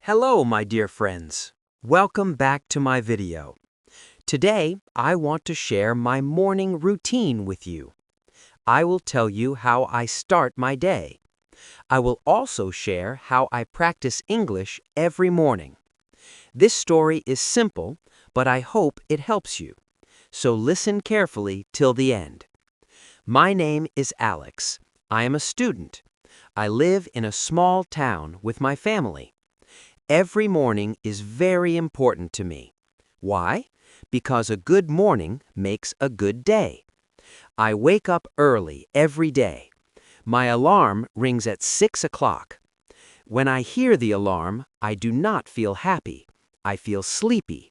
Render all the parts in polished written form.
Hello, my dear friends. Welcome back to my video. Today, I want to share my morning routine with you. I will tell you how I start my day. I will also share how I practice English every morning. This story is simple, but I hope it helps you. So listen carefully till the end. My name is Alex. I am a student. I live in a small town with my family. Every morning is very important to me. Why? Because a good morning makes a good day. I wake up early every day. My alarm rings at 6 o'clock. When I hear the alarm, I do not feel happy. I feel sleepy.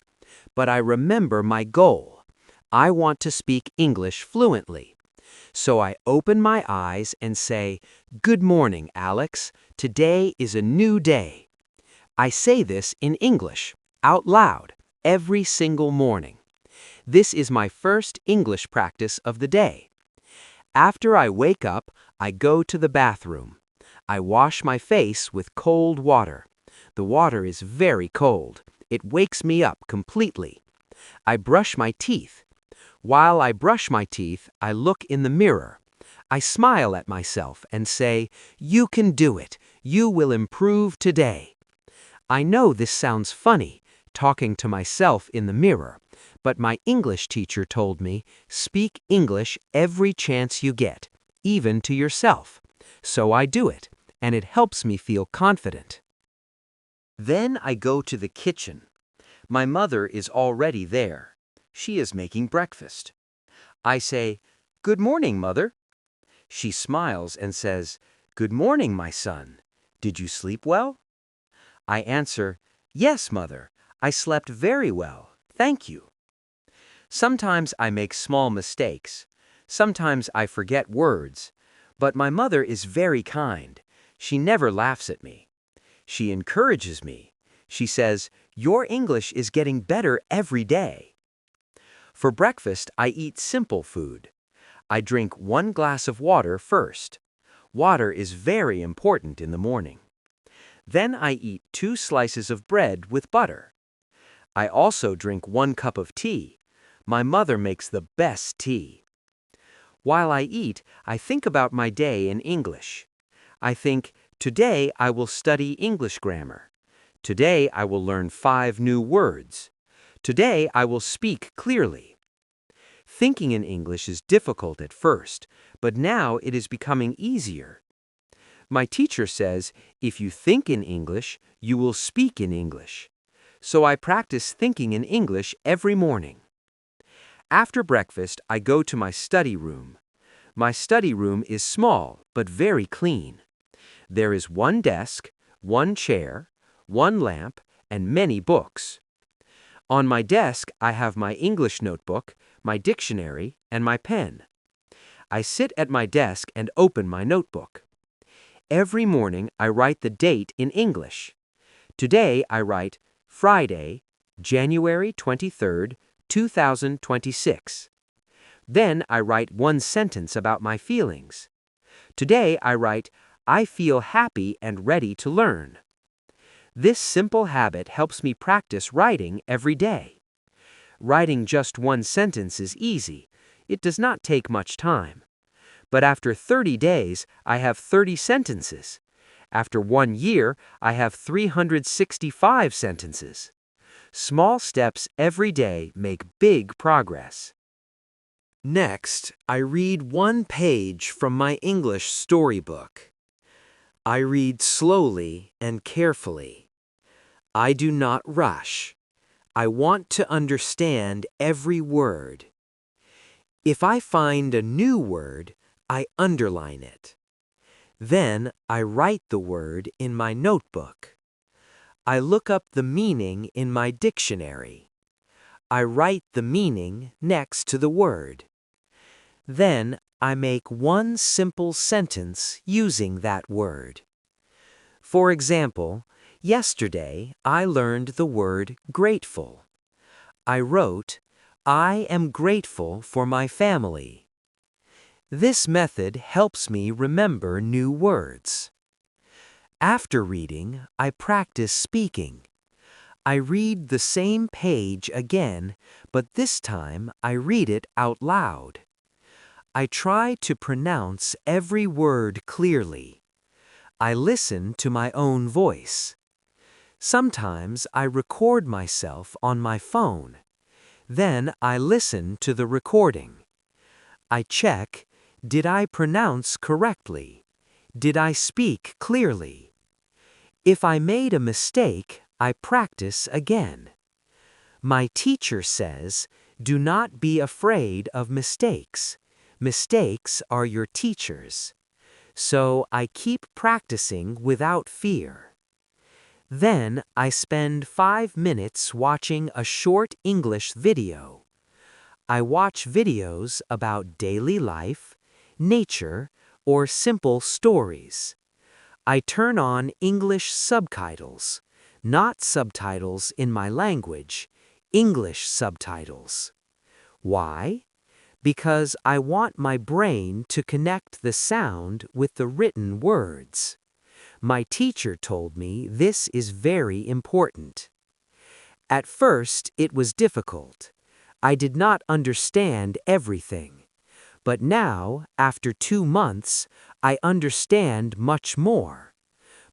But I remember my goal. I want to speak English fluently. So I open my eyes and say, "Good morning, Alex. Today is a new day." I say this in English, out loud, every single morning. This is my first English practice of the day. After I wake up, I go to the bathroom. I wash my face with cold water. The water is very cold. It wakes me up completely. I brush my teeth. While I brush my teeth, I look in the mirror. I smile at myself and say, "You can do it. You will improve today." I know this sounds funny, talking to myself in the mirror, but my English teacher told me, speak English every chance you get, even to yourself. So I do it, and it helps me feel confident. Then I go to the kitchen. My mother is already there. She is making breakfast. I say, "Good morning, Mother." She smiles and says, "Good morning, my son. Did you sleep well?" I answer, "Yes, Mother, I slept very well, thank you." Sometimes I make small mistakes. Sometimes I forget words. But my mother is very kind. She never laughs at me. She encourages me. She says, "Your English is getting better every day." For breakfast, I eat simple food. I drink 1 glass of water first. Water is very important in the morning. Then I eat 2 slices of bread with butter. I also drink 1 cup of tea. My mother makes the best tea. While I eat, I think about my day in English. I think, today I will study English grammar. Today I will learn 5 new words. Today I will speak clearly. Thinking in English is difficult at first, but now it is becoming easier. My teacher says, if you think in English, you will speak in English. So I practice thinking in English every morning. After breakfast, I go to my study room. My study room is small, but very clean. There is 1 desk, 1 chair, 1 lamp, and many books. On my desk, I have my English notebook, my dictionary, and my pen. I sit at my desk and open my notebook. Every morning, I write the date in English. Today, I write Friday, January 23rd, 2026. Then I write 1 sentence about my feelings. Today, I write, I feel happy and ready to learn. This simple habit helps me practice writing every day. Writing just 1 sentence is easy. It does not take much time. But after 30 days, I have 30 sentences. After 1 year, I have 365 sentences. Small steps every day make big progress. Next, I read 1 page from my English storybook. I read slowly and carefully. I do not rush. I want to understand every word. If I find a new word, I underline it. Then I write the word in my notebook. I look up the meaning in my dictionary. I write the meaning next to the word. Then I make 1 simple sentence using that word. For example, yesterday I learned the word grateful. I wrote, I am grateful for my family. This method helps me remember new words. After reading, I practice speaking. I read the same page again, but this time I read it out loud. I try to pronounce every word clearly. I listen to my own voice. Sometimes I record myself on my phone. Then I listen to the recording. I check, did I pronounce correctly? Did I speak clearly? If I made a mistake, I practice again. My teacher says, do not be afraid of mistakes. Mistakes are your teachers. So I keep practicing without fear. Then I spend 5 minutes watching a short English video. I watch videos about daily life, nature, or simple stories. I turn on English subtitles, not subtitles in my language, English subtitles. Why? Because I want my brain to connect the sound with the written words. My teacher told me this is very important. At first, it was difficult. I did not understand everything. But now, after 2 months, I understand much more.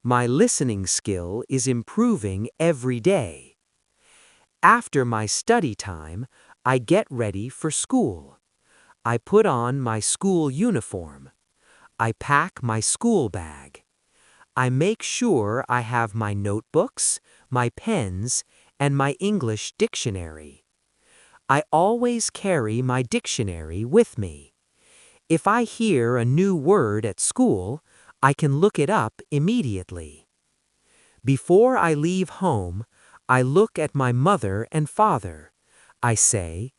My listening skill is improving every day. After my study time, I get ready for school. I put on my school uniform. I pack my school bag. I make sure I have my notebooks, my pens, and my English dictionary. I always carry my dictionary with me. If I hear a new word at school, I can look it up immediately. Before I leave home, I look at my mother and father. I say,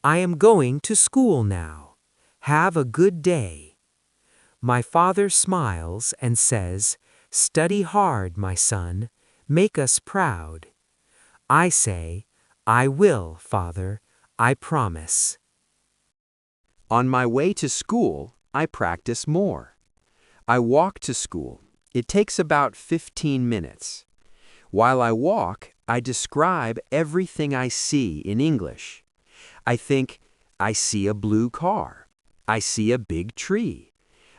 I am going to school now. Have a good day. My father smiles and says, study hard, my son. Make us proud. I say, I will, Father. I promise. On my way to school, I practice more. I walk to school. It takes about 15 minutes. While I walk, I describe everything I see in English. I think, I see a blue car. I see a big tree.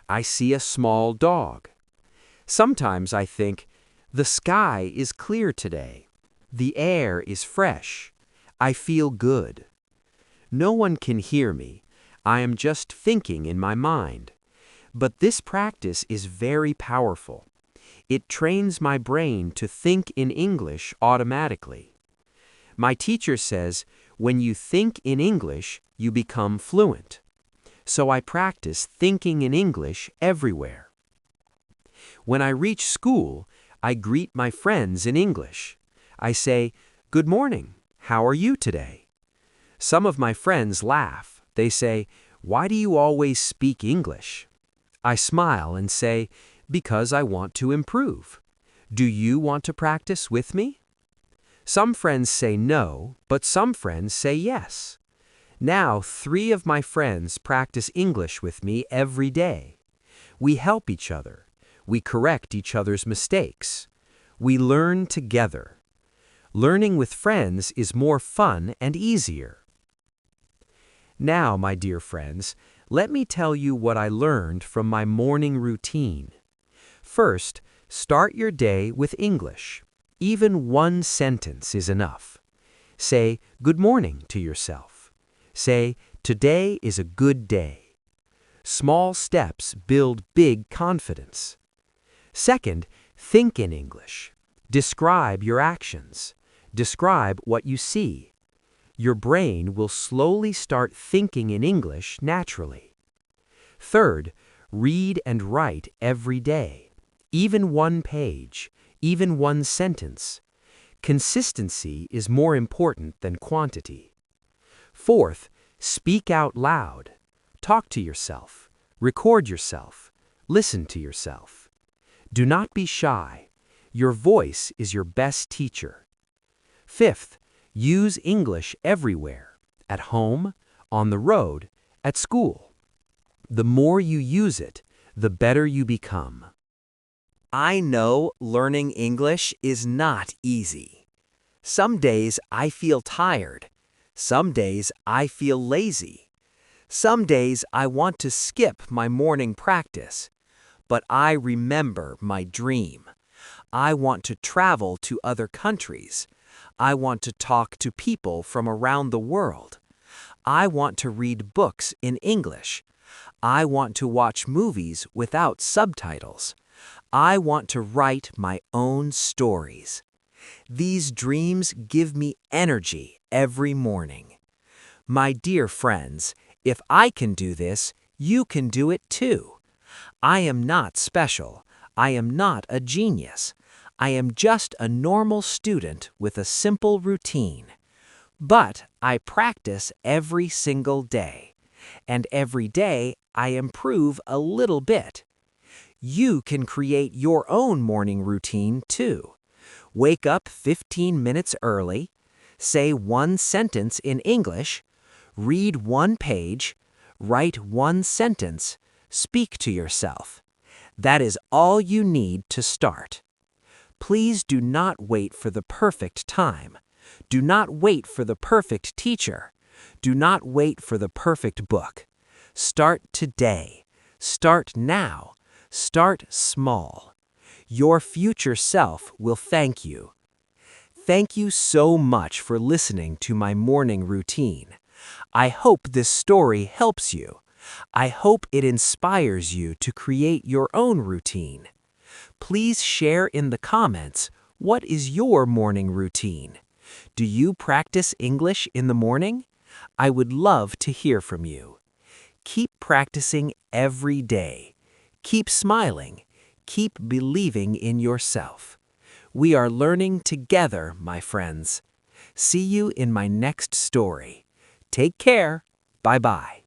I see a small dog. Sometimes I think, the sky is clear today. The air is fresh. I feel good. No one can hear me. I am just thinking in my mind. But this practice is very powerful. It trains my brain to think in English automatically. My teacher says, when you think in English, you become fluent. So I practice thinking in English everywhere. When I reach school, I greet my friends in English. I say, good morning, how are you today? Some of my friends laugh. They say, why do you always speak English? I smile and say, because I want to improve. Do you want to practice with me? Some friends say no, but some friends say yes. Now 3 of my friends practice English with me every day. We help each other. We correct each other's mistakes. We learn together. Learning with friends is more fun and easier. Now, my dear friends, let me tell you what I learned from my morning routine. First, start your day with English. Even 1 sentence is enough. Say, good morning to yourself. Say, today is a good day. Small steps build big confidence. Second, think in English. Describe your actions. Describe what you see. Your brain will slowly start thinking in English naturally. Third, read and write every day. Even 1 page, even 1 sentence. Consistency is more important than quantity. Fourth, speak out loud. Talk to yourself. Record yourself. Listen to yourself. Do not be shy. Your voice is your best teacher. Fifth, use English everywhere. At home, on the road, at school. The more you use it, the better you become. I know learning English is not easy. Some days I feel tired. Some days I feel lazy. Some days I want to skip my morning practice. But I remember my dream. I want to travel to other countries. I want to talk to people from around the world. I want to read books in English. I want to watch movies without subtitles. I want to write my own stories. These dreams give me energy every morning. My dear friends, if I can do this, you can do it too. I am not special. I am not a genius. I am just a normal student with a simple routine. But I practice every single day. And every day I improve a little bit. You can create your own morning routine too. Wake up 15 minutes early, say one sentence in English, read one page, write one sentence, speak to yourself. That is all you need to start. Please do not wait for the perfect time. Do not wait for the perfect teacher. Do not wait for the perfect book. Start today. Start now. Start small. Your future self will thank you. Thank you so much for listening to my morning routine. I hope this story helps you. I hope it inspires you to create your own routine. Please share in the comments, what is your morning routine? Do you practice English in the morning? I would love to hear from you. Keep practicing every day. Keep smiling. Keep believing in yourself. We are learning together, my friends. See you in my next story. Take care. Bye-bye.